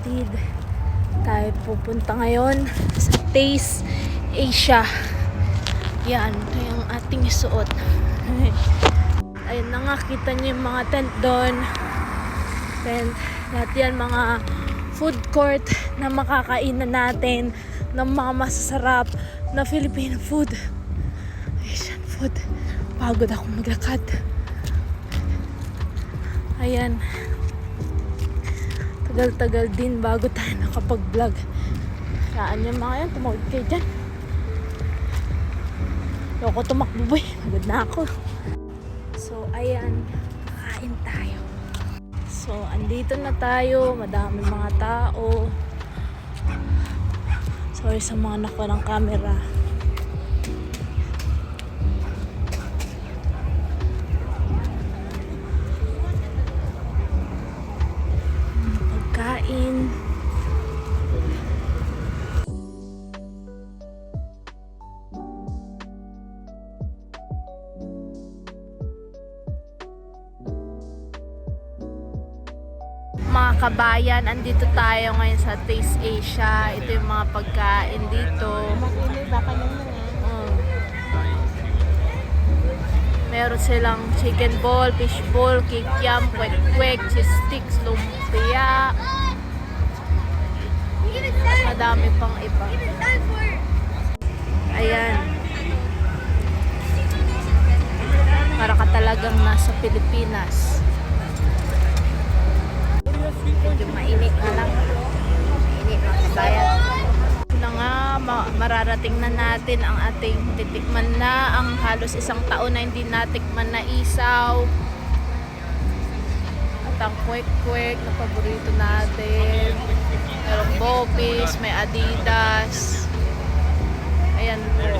kapatid, tayo pupunta ngayon sa Taste Asia. Yan, ito yung ating suot. Ayun na nga, kita nyo yung mga tent doon. Tent, lahat yan mga food court na makakainan natin ng mga masasarap na Filipino food. Asian food. Pagod akong maglakad. Ayan. Tagal-tagal din bago tayo nakapag-vlog. Saan yung mga yan? Tumawid kayo dyan. Loko tumakbo boy. Pagod na ako. So, ayan. Kakain tayo. So, andito na tayo. Madami mga tao. Sorry sa mga nakuha ng camera. Pagkain. Mga kabayan, andito tayo ngayon sa Taste Asia. Ito yung mga pagkain dito. Meron silang chicken ball, fish ball, kikiam, kwek-kwek, cheese sticks, lumpia. Madami pang iba. Ayan. Para ka talagang nasa Pilipinas. Medyo mainit na lang. Mainit na kabayan. Na nga, mararating na natin ang ating titikman na ang halos isang taon na hindi natikman na isaw. At ang kwek-kwek na paborito natin. Merong Bopis, may Adidas. Ayan po.